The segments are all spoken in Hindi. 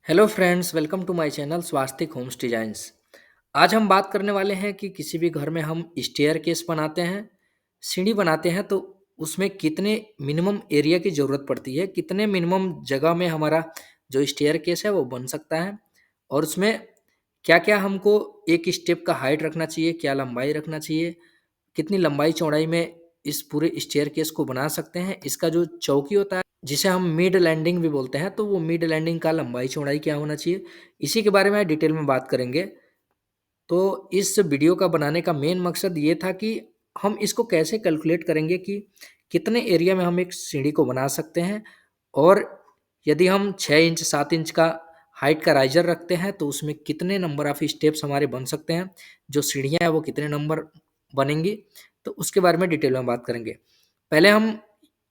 Hello friends, welcome to my channel Swastik homes designs. आज हम बात करने वाले हैं कि किसी भी घर में हम स्टेयर केस बनाते हैं, सीढ़ी बनाते हैं तो उसमें कितने मिनिमम एरिया की ज़रूरत पड़ती है, कितने मिनिमम जगह में हमारा जो स्टेयर केस है वो बन सकता है और उसमें क्या-क्या हमको एक स्टेप का हाइट रखना चाहिए, क्या लंबाई रखना चाहिए, कितनी लंबाई चौड़ाई में इस पूरे स्टेयरकेस को बना सकते हैं। इसका जो चौकी होता है जिसे हम मिड लैंडिंग भी बोलते हैं, तो वो मिड लैंडिंग का लंबाई चौड़ाई क्या होना चाहिए, इसी के बारे में डिटेल में बात करेंगे। तो इस वीडियो का बनाने का मेन मकसद ये था कि हम इसको कैसे कैलकुलेट करेंगे कि कितने एरिया में हम एक सीढ़ी को बना सकते हैं और यदि हम 6 इंच 7 इंच का हाइट का राइजर रखते हैं तो उसमें कितने नंबर ऑफ स्टेप्स हमारे बन सकते हैं, जो सीढ़ियाँ हैं वो कितने नंबर बनेंगी, तो उसके बारे में डिटेल में बात करेंगे। पहले हम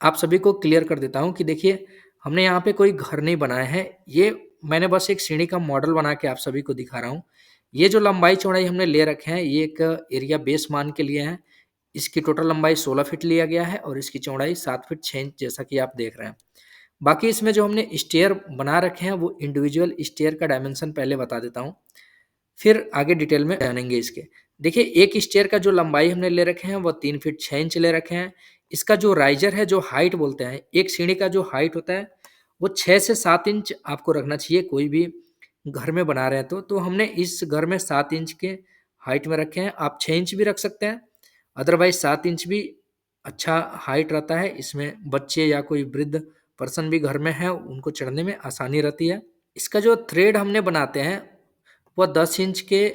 आप सभी को क्लियर कर देता हूँ कि देखिए, हमने यहाँ पे कोई घर नहीं बनाया है, ये मैंने बस एक सीढ़ी का मॉडल बना के आप सभी को दिखा रहा हूँ। ये जो लंबाई चौड़ाई हमने ले रखे हैं, ये एक एरिया बेस मान के लिए है। इसकी टोटल लंबाई 16 फीट लिया गया है और इसकी चौड़ाई 7 फीट 6 इंच जैसा कि आप देख रहे हैं। बाकी इसमें जो हमने स्टेयर बना रखे हैं वो इंडिविजुअल स्टेयर का डायमेंशन पहले बता देता हूँ, फिर आगे डिटेल में जानेंगे इसके। देखिए, एक स्टेयर का जो लंबाई हमने ले रखे हैं वो 3 फीट 6 इंच ले रखे हैं। इसका जो राइज़र है, जो हाइट बोलते हैं, एक सीढ़ी का जो हाइट होता है वो 6 से 7 इंच आपको रखना चाहिए कोई भी घर में बना रहे हैं तो हमने इस घर में 7 इंच के हाइट में रखे हैं। आप 6 इंच भी रख सकते हैं, अदरवाइज़ 7 इंच भी अच्छा हाइट रहता है। इसमें बच्चे या कोई वृद्ध पर्सन भी घर में है, उनको चढ़ने में आसानी रहती है। इसका जो थ्रेड हमने बनाते हैं वो 10 इंच के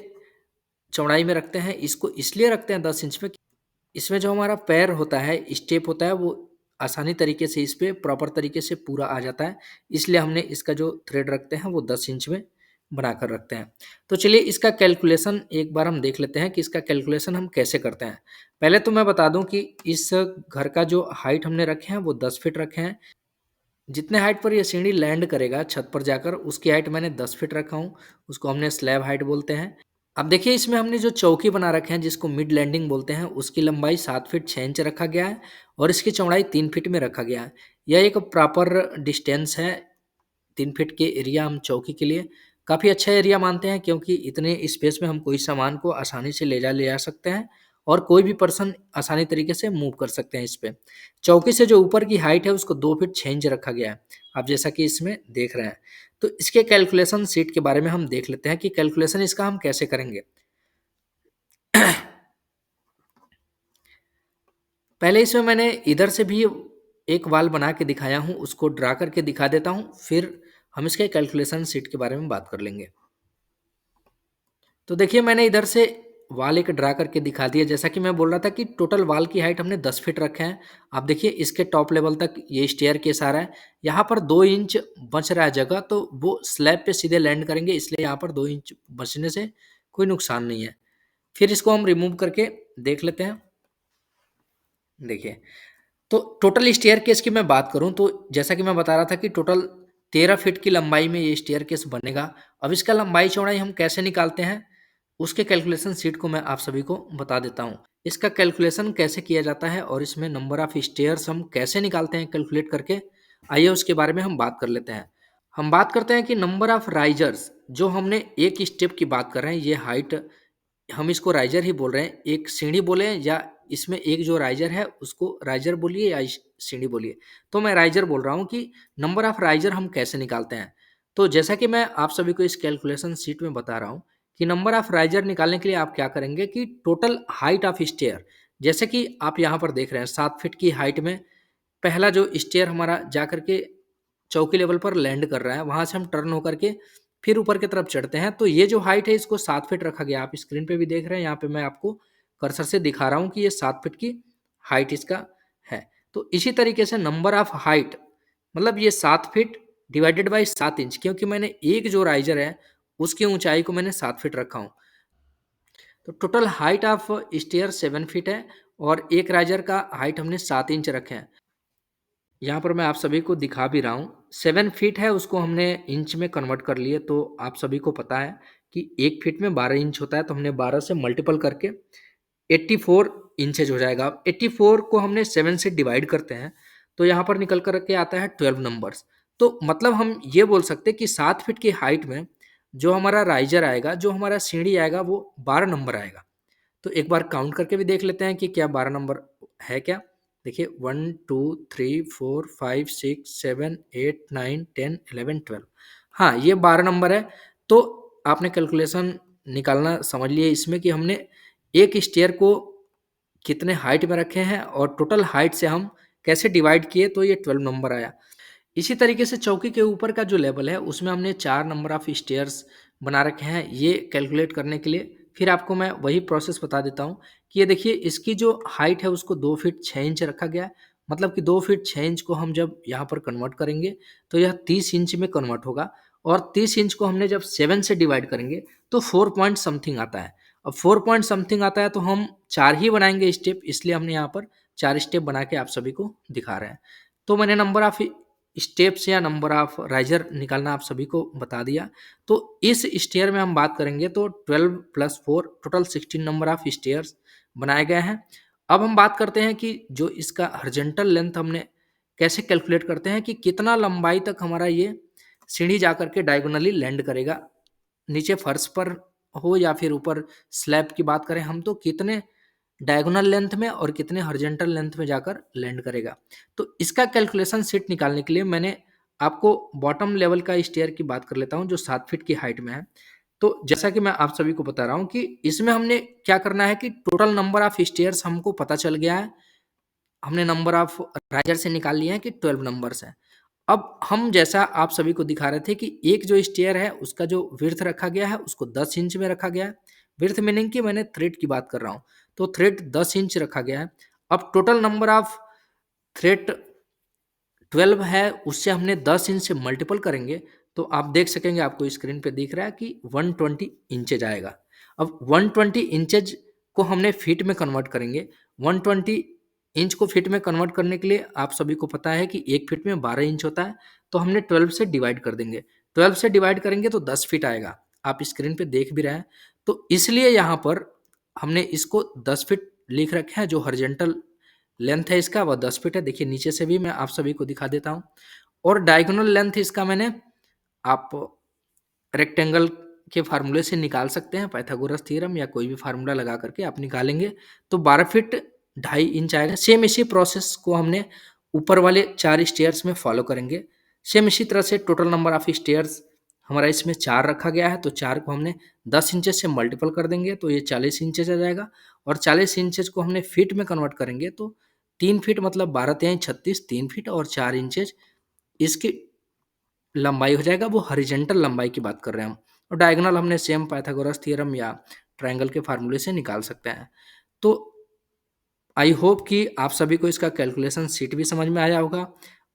चौड़ाई में रखते हैं। इसको इसलिए रखते हैं 10 इंच में, इसमें जो हमारा पैर होता है, स्टेप होता है, वो आसानी तरीके से इस पे प्रॉपर तरीके से पूरा आ जाता है। इसलिए हमने इसका जो थ्रेड रखते हैं वो 10 इंच में बनाकर रखते हैं। तो चलिए इसका कैलकुलेशन एक बार हम देख लेते हैं कि इसका कैलकुलेशन हम कैसे करते हैं। पहले तो मैं बता दूँ कि इस घर का जो हाइट हमने रखे हैं वो 10 फीट रखे हैं। जितने हाइट पर ये सीढ़ी लैंड करेगा छत पर जाकर, उसकी हाइट मैंने 10 फीट रखा हूँ, उसको हमने स्लैब हाइट बोलते हैं। अब देखिए, इसमें हमने जो चौकी बना रखे हैं जिसको मिड लैंडिंग बोलते हैं, उसकी लंबाई 7 फीट 6 इंच रखा गया है और इसकी चौड़ाई 3 फीट में रखा गया है। यह एक प्रॉपर डिस्टेंस है। 3 फीट के एरिया हम चौकी के लिए काफ़ी अच्छा एरिया मानते हैं, क्योंकि इतने स्पेस में हम कोई सामान को आसानी से ले जा सकते हैं और कोई भी पर्सन आसानी तरीके से मूव कर सकते हैं इस पे। चौकी से जो ऊपर की हाइट है उसको 2 फीट 6 इंच रखा गया है, आप जैसा कि इसमें देख रहे हैं। तो इसके कैलकुलेशन शीट के बारे में हम देख लेते हैं कि कैलकुलेशन इसका हम कैसे करेंगे। पहले इसमें मैंने इधर से भी एक वाल बना के दिखाया हूँ, उसको ड्रा करके दिखा देता हूँ, फिर हम इसके कैलकुलेशन शीट के बारे में बात कर लेंगे। तो देखिए, मैंने इधर से वाल एक ड्रा करके दिखा दिया। जैसा कि मैं बोल रहा था कि टोटल वाल की हाइट हमने 10 फीट रखे हैं। आप देखिए, इसके टॉप लेवल तक ये स्टेयरकेस आ रहा है। यहाँ पर 2 इंच बच रहा है जगह, तो वो स्लैब पे सीधे लैंड करेंगे, इसलिए यहाँ पर 2 इंच बचने से कोई नुकसान नहीं है। फिर इसको हम रिमूव करके देख लेते हैं। देखिए, तो टोटल स्टेयरकेस की मैं बात करूँ तो जैसा कि मैं बता रहा था कि टोटल 13 फीट की लंबाई में ये स्टेयरकेस बनेगा। अब इसका लंबाई चौड़ाई हम कैसे निकालते हैं, उसके कैलकुलेशन शीट को मैं आप सभी को बता देता हूँ। इसका कैलकुलेशन कैसे किया जाता है और इसमें नंबर ऑफ स्टेयर्स हम कैसे निकालते हैं कैलकुलेट करके, आइए उसके बारे में हम बात कर लेते हैं। हम बात करते हैं कि नंबर ऑफ राइजर्स, जो हमने एक स्टेप की बात कर रहे हैं, ये हाइट हम इसको राइजर ही बोल रहे हैं। एक सीढ़ी बोले या इसमें एक जो राइजर है उसको राइजर बोलिए या सीढ़ी बोलिए। तो मैं राइजर बोल रहा हूँ कि नंबर ऑफ राइजर हम कैसे निकालते हैं। तो जैसा कि मैं आप सभी को इस कैलकुलेशन शीट में बता रहा हूँ कि नंबर ऑफ राइजर निकालने के लिए आप क्या करेंगे कि टोटल हाइट ऑफ स्टेयर, जैसे कि आप यहाँ पर देख रहे हैं 7 फीट की हाइट में पहला जो स्टेयर हमारा जा करके चौकी लेवल पर लैंड कर रहा है, वहाँ से हम टर्न होकर के फिर ऊपर की तरफ चढ़ते हैं। तो ये जो हाइट है इसको 7 फीट रखा गया। आप स्क्रीन पे भी देख रहे हैं, यहाँ पे मैं आपको कर्सर से दिखा रहा हूँ कि ये 7 फीट की हाइट इसका है। तो इसी तरीके से नंबर ऑफ हाइट, मतलब ये 7 फीट डिवाइडेड बाई 7 इंच, क्योंकि मैंने एक जो राइजर है उसकी ऊंचाई को मैंने 7 फीट रखा हूँ। तो total height of stair 7 feet है और एक राइजर का हाइट हमने 7 इंच रखे हैं। यहाँ पर मैं आप सभी को दिखा भी रहा हूँ, 7 फीट है उसको हमने इंच में कन्वर्ट कर लिए। तो आप सभी को पता है कि 1 फीट में 12 इंच होता है, तो हमने 12 से मल्टीपल करके 84 इंचेज हो जाएगा। अब 84 को हमने 7 से डिवाइड करते हैं तो यहाँ पर निकल कर के आता है 12 नंबर्स। तो मतलब हम ये बोल सकते हैं कि 7 फीट की हाइट में जो हमारा राइज़र आएगा, जो हमारा सीढ़ी आएगा वो 12 नंबर आएगा। तो एक बार काउंट करके भी देख लेते हैं कि क्या 12 नंबर है क्या? देखिए 1, 2, 3, 4, 5, 6, 7, 8, 9, 10, 11, 12। हाँ, ये 12 नंबर है। तो आपने कैलकुलेशन निकालना समझ लिए इसमें कि हमने एक स्टेयर को कितने हाइट में रखे हैं और टोटल हाइट से हम कैसे डिवाइड किए तो ये 12 नंबर आया। इसी तरीके से चौकी के ऊपर का जो लेवल है उसमें हमने 4 नंबर ऑफ स्टेयर्स बना रखे हैं ये कैलकुलेट करने के लिए। फिर आपको मैं वही प्रोसेस बता देता हूँ कि ये देखिए इसकी जो हाइट है उसको 2 फीट 6 इंच रखा गया है। मतलब कि 2 फीट 6 इंच को हम जब यहाँ पर कन्वर्ट करेंगे तो यह 30 इंच में कन्वर्ट होगा और 30 इंच को हमने जब 7 से डिवाइड करेंगे तो 4 पॉइंट समथिंग आता है। अब 4 पॉइंट समथिंग आता है तो हम 4 ही बनाएँगे स्टेप, इसलिए हमने यहाँ पर 4 स्टेप बना के आप सभी को दिखा रहे हैं। तो मैंने नंबर ऑफ स्टेप्स या नंबर ऑफ राइजर निकालना आप सभी को बता दिया। तो इस स्टेयर में हम बात करेंगे तो 12 plus 4 total 16 number of stairs बनाए गए हैं। अब हम बात करते हैं कि जो इसका हॉरिजॉन्टल लेंथ हमने कैसे कैलकुलेट करते हैं कि कितना लंबाई तक हमारा ये सीढ़ी जाकर के डायगोनली लैंड करेगा। नीचे फर्श पर हो या फिर ऊपर स्लैब की बात करें हम तो कितने डायगोनल लेंथ में और कितने हॉरिजॉन्टल लेंथ में जाकर लैंड करेगा। तो इसका कैलकुलेशन शीट निकालने के लिए मैंने आपको बॉटम लेवल का स्टेयर की बात कर लेता हूँ जो 7 फीट की हाइट में है। तो जैसा कि मैं आप सभी को बता रहा हूँ कि इसमें हमने क्या करना है कि टोटल नंबर ऑफ स्टेयर्स हमको पता चल गया है। हमने नंबर ऑफ राइजर से निकाल लिया है कि 12 नंबर्स हैं। अब हम जैसा आप सभी को दिखा रहे थे कि एक जो स्टेयर है उसका जो विड्थ रखा गया है उसको 10 इंच में रखा गया है। विड्थ मीनिंग कि मैंने थ्रेड की बात कर रहा हूँ। तो थ्रेड 10 इंच रखा गया है। अब टोटल नंबर ऑफ थ्रेड 12 है उससे हमने 10 इंच से मल्टीपल करेंगे तो आप देख सकेंगे आपको स्क्रीन पे दिख रहा है कि 120 इंचेज आएगा। अब 120 इंचेज को हमने फीट में कन्वर्ट करेंगे। 120 इंच को फीट में कन्वर्ट करने के लिए आप सभी को पता है कि 1 फीट में 12 इंच होता है तो हमने 12 से डिवाइड कर देंगे। 12 से डिवाइड करेंगे तो 10 फीट आएगा। आप स्क्रीन पे देख भी रहे हैं। तो इसलिए यहाँ पर हमने इसको 10 फीट लिख रखे हैं। जो हॉरिजॉन्टल लेंथ है इसका वह 10 फीट है। देखिए नीचे से भी मैं आप सभी को दिखा देता हूँ। और डायगोनल लेंथ इसका मैंने आप रेक्टेंगल के फार्मूले से निकाल सकते हैं। पाइथागोरस थ्योरम या कोई भी फार्मूला लगा करके आप निकालेंगे तो 12 फीट 2.5 इंच आएगा। सेम इसी प्रोसेस को हमने ऊपर वाले 4 स्टेयर्स में फॉलो करेंगे। सेम इसी तरह से टोटल नंबर ऑफ स्टेयर्स हमारा इसमें 4 रखा गया है तो 4 को हमने 10 इंचेस से मल्टीपल कर देंगे तो ये 40 इंचेस आ जाएगा। और 40 इंचेस को हमने फीट में कन्वर्ट करेंगे तो 3 फीट मतलब 12 तिहाई 36 3 फीट और 4 इंचेस इसकी लंबाई हो जाएगा। वो हॉरिजॉन्टल लंबाई की बात कर रहे हैं हम। और डायगोनल हमने सेम पाइथागोरस थ्योरम या ट्रायंगल के फार्मूले से निकाल सकते हैं। तो आई होप कि आप सभी को इसका कैलकुलेशन शीट भी समझ में आया होगा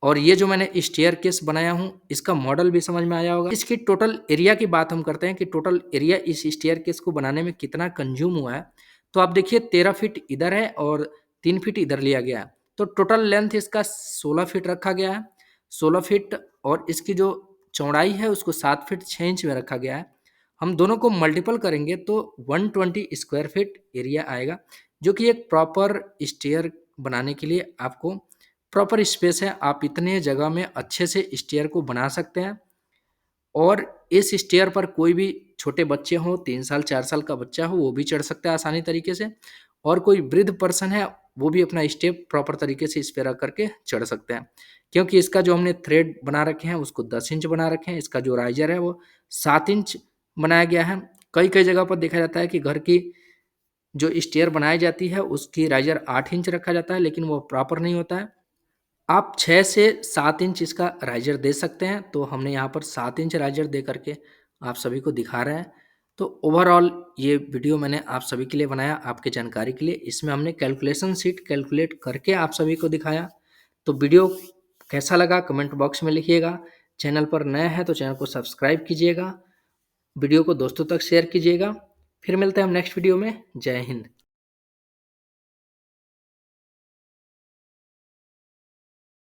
और ये जो मैंने स्टेयरकेस बनाया हूँ इसका मॉडल भी समझ में आया होगा। इसकी टोटल एरिया की बात हम करते हैं कि टोटल एरिया इस स्टेयरकेस को बनाने में कितना कंज्यूम हुआ है। तो आप देखिए 13 फीट इधर है और 3 फीट इधर लिया गया है। तो टोटल लेंथ इसका 16 फीट रखा गया है। 16 फीट और इसकी जो चौड़ाई है उसको 7 फीट 6 इंच में रखा गया है। हम दोनों को मल्टीपल करेंगे तो 120 स्क्वायर फीट एरिया आएगा जो कि एक प्रॉपर स्टेयर बनाने के लिए आपको प्रॉपर स्पेस है। आप इतने जगह में अच्छे से स्टेयर को बना सकते हैं और इस स्टेयर पर कोई भी छोटे बच्चे हों 3 साल 4 साल का बच्चा हो वो भी चढ़ सकता है आसानी तरीके से और कोई वृद्ध पर्सन है वो भी अपना स्टेप प्रॉपर तरीके से इस पे रख करके चढ़ सकते हैं। क्योंकि इसका जो हमने थ्रेड बना रखे हैं उसको 10 इंच बना रखे हैं। इसका जो राइजर है वो 7 इंच बनाया गया है। कई कई जगह पर देखा जाता है कि घर की जो स्टेयर बनाई जाती है उसकी राइजर 8 इंच रखा जाता है लेकिन वो प्रॉपर नहीं होता है। आप 6 से 7 इंच इसका राइजर दे सकते हैं तो हमने यहाँ पर 7 इंच राइजर दे करके आप सभी को दिखा रहे हैं। तो ओवरऑल ये वीडियो मैंने आप सभी के लिए बनाया आपके जानकारी के लिए। इसमें हमने कैलकुलेशन शीट कैलकुलेट करके आप सभी को दिखाया। तो वीडियो कैसा लगा कमेंट बॉक्स में लिखिएगा। चैनल पर नए हैं तो चैनल को सब्सक्राइब कीजिएगा। वीडियो को दोस्तों तक शेयर कीजिएगा। फिर मिलते हैं हम नेक्स्ट वीडियो में। जय हिंद।